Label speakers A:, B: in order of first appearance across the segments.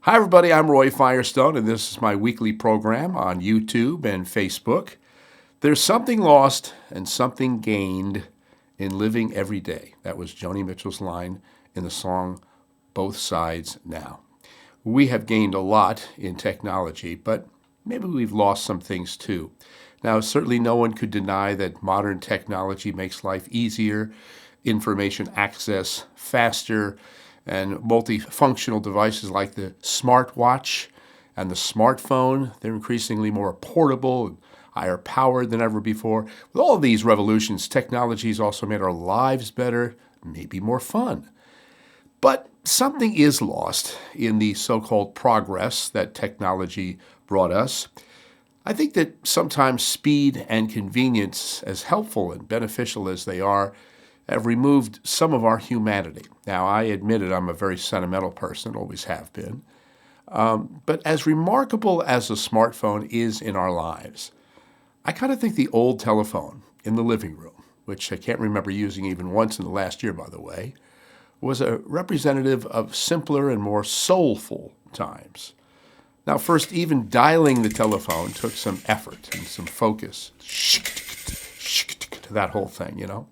A: Hi, everybody. I'm Roy Firestone, and this is my weekly program on YouTube and Facebook. There's something lost and something gained in living every day. That was Joni Mitchell's line in the song Both Sides Now. We have gained a lot in technology, but maybe we've lost some things too. Now, certainly no one could deny that modern technology makes life easier, information access faster, and multifunctional devices like the smartwatch and the smartphone, they're increasingly more portable and higher powered than ever before. With all of these revolutions, technology has also made our lives better, maybe more fun. But something is lost in the so-called progress that technology brought us. I think that sometimes speed and convenience, as helpful and beneficial as they are, have removed some of our humanity. Now, I admit it, I'm a very sentimental person, always have been. But as remarkable as a smartphone is in our lives, I kind of think the old telephone in the living room, which I can't remember using even once in the last year, by the way, was a representative of simpler and more soulful times. Now, first, even dialing the telephone took some effort and some focus. That whole thing, you know.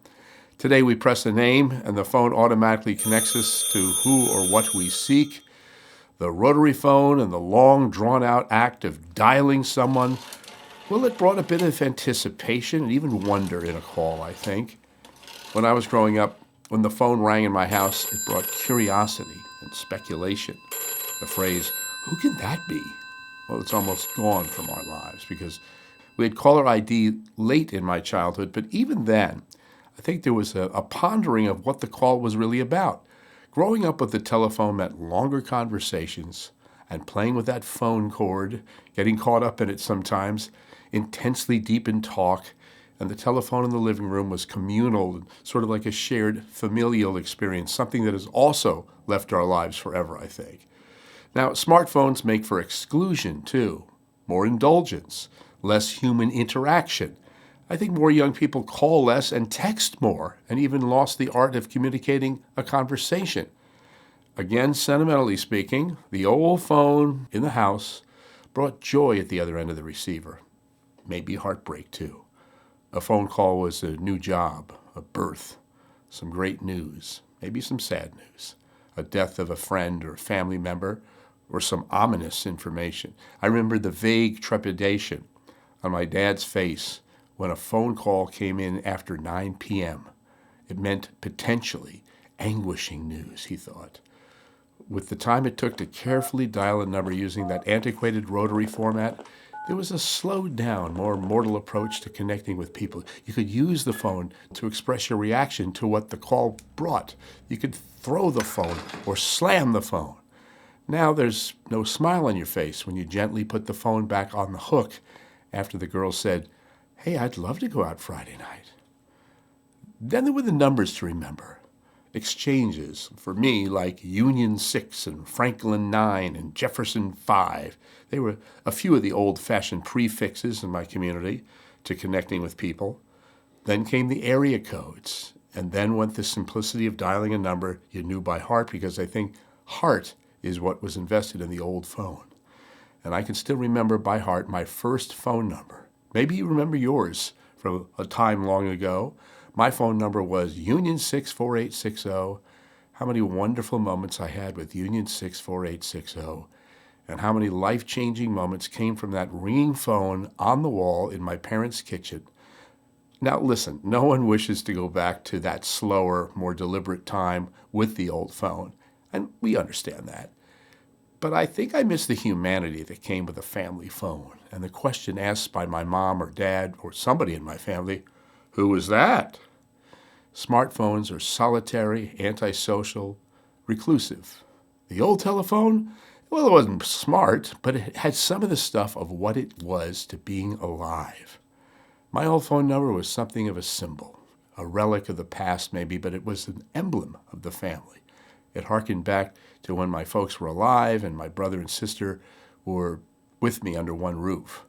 A: Today, we press a name, and the phone automatically connects us to who or what we seek. The rotary phone and the long, drawn-out act of dialing someone, well, it brought a bit of anticipation and even wonder in a call, I think. When I was growing up, when the phone rang in my house, it brought curiosity and speculation. The phrase, "Who can that be?" Well, it's almost gone from our lives because we had caller ID late in my childhood, but even then, I think there was a pondering of what the call was really about. Growing up with the telephone meant longer conversations and playing with that phone cord, getting caught up in it sometimes, intensely deep in talk, and the telephone in the living room was communal, sort of like a shared familial experience, something that has also left our lives forever, I think. Now, smartphones make for exclusion, too, more indulgence, less human interaction. I think more young people call less and text more, and even lost the art of communicating a conversation. Again, sentimentally speaking, the old phone in the house brought joy at the other end of the receiver. Maybe heartbreak, too. A phone call was a new job, a birth, some great news, maybe some sad news, a death of a friend or family member, or some ominous information. I remember the vague trepidation on my dad's face when a phone call came in after 9 p.m. It meant potentially anguishing news, he thought. With the time it took to carefully dial a number using that antiquated rotary format, there was a slowed down, more mortal approach to connecting with people. You could use the phone to express your reaction to what the call brought. You could throw the phone or slam the phone. Now there's no smile on your face when you gently put the phone back on the hook after the girl said, "Hey, I'd love to go out Friday night." Then there were the numbers to remember. Exchanges, for me, like Union 6 and Franklin 9 and Jefferson 5. They were a few of the old-fashioned prefixes in my community to connecting with people. Then came the area codes, and then went the simplicity of dialing a number you knew by heart, because I think heart is what was invested in the old phone. And I can still remember by heart my first phone number. Maybe you remember yours from a time long ago. My phone number was Union 64860. How many wonderful moments I had with Union 64860, and how many life-changing moments came from that ringing phone on the wall in my parents' kitchen. Now listen, no one wishes to go back to that slower, more deliberate time with the old phone, and we understand that. But I think I miss the humanity that came with a family phone, and the question asked by my mom or dad or somebody in my family, "Who was that?" Smartphones are solitary, antisocial, reclusive. The old telephone, well, it wasn't smart, but it had some of the stuff of what it was to being alive. My old phone number was something of a symbol, a relic of the past maybe, but it was an emblem of the family. It harkened back to when my folks were alive and my brother and sister were with me under one roof.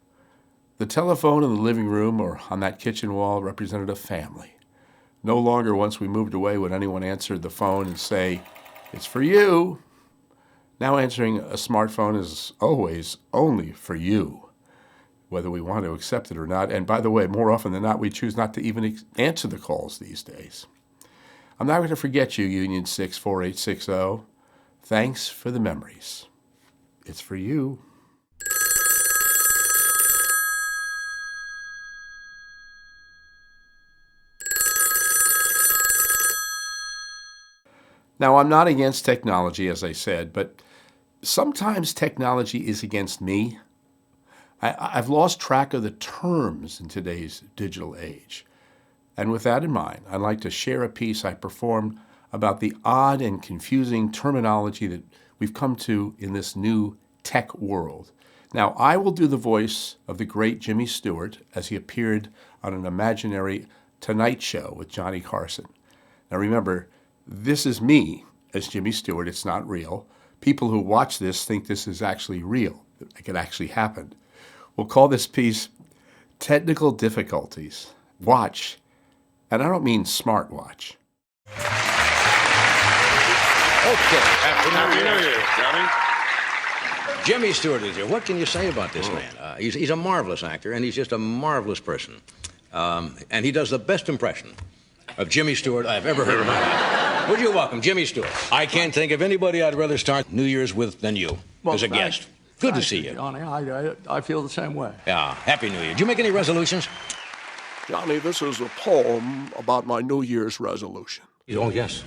A: The telephone in the living room or on that kitchen wall represented a family. No longer, once we moved away, would anyone answer the phone and say, "It's for you." Now answering a smartphone is always only for you, whether we want to accept it or not. And by the way, more often than not, we choose not to even answer the calls these days. I'm not going to forget you, Union 64860. Thanks for the memories. It's for you. Now, I'm not against technology, as I said, but sometimes technology is against me. I've lost track of the terms in today's digital age. And with that in mind, I'd like to share a piece I performed about the odd and confusing terminology that we've come to in this new tech world. Now, I will do the voice of the great Jimmy Stewart as he appeared on an imaginary Tonight Show with Johnny Carson. Now remember, this is me as Jimmy Stewart. It's not real. People who watch this think this is actually real. It could actually happen. We'll call this piece Technical Difficulties. Watch, and I don't mean smartwatch.
B: Okay.
C: Happy New Year, Johnny.
B: Jimmy Stewart is here. What can you say about this man? He's a marvelous actor, and he's just a marvelous person. And he does the best impression of Jimmy Stewart I've ever heard in my life. Would you welcome Jimmy Stewart? I can't think of anybody I'd rather start New Year's with than you as a guest. Good to see you.
D: Johnny, I feel the same way.
B: Yeah, Happy New Year. Did you make any resolutions?
E: Johnny, this is a poem about my New Year's resolution.
B: Oh, yes.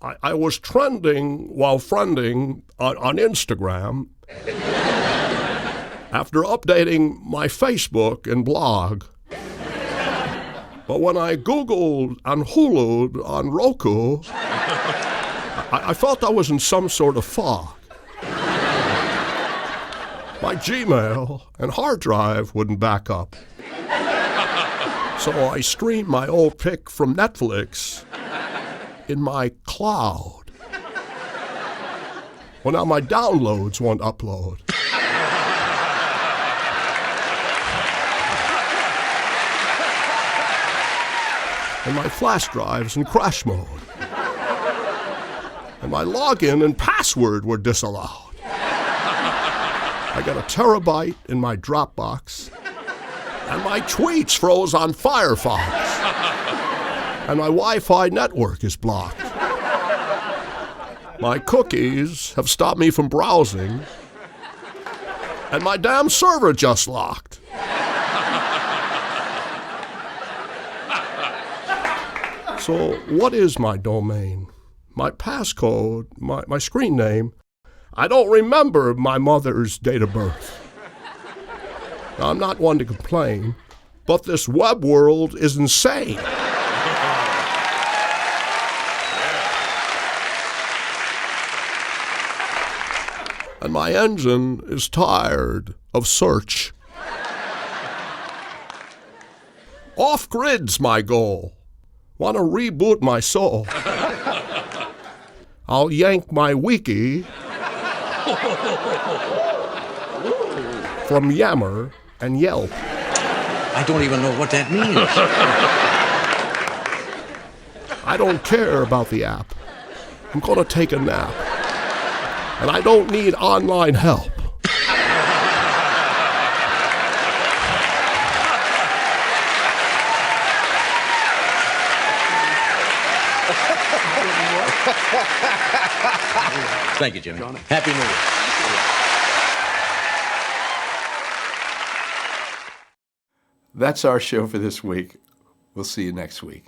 E: I was trending while friending on Instagram after updating my Facebook and blog. But when I Googled and Hulu'd on Roku, I felt I was in some sort of fog. My Gmail and hard drive wouldn't back up. So I streamed my old pic from Netflix in my cloud. Well, now my downloads won't upload. And my flash drive's in crash mode. And my login and password were disallowed. I got a terabyte in my Dropbox, and my tweets froze on Firefox, and my Wi-Fi network is blocked. My cookies have stopped me from browsing, and my damn server just locked. So what is my domain? My passcode, my screen name? I don't remember my mother's date of birth. Now, I'm not one to complain, but this web world is insane. And my engine is tired of search. Off-grid's my goal. Want to reboot my soul. I'll yank my wiki from Yammer and Yelp.
B: I don't even know what that means.
E: I don't care about the app. I'm going to take a nap. And I don't need online help.
B: Thank you, Jimmy. Happy New Year.
A: That's our show for this week. We'll see you next week.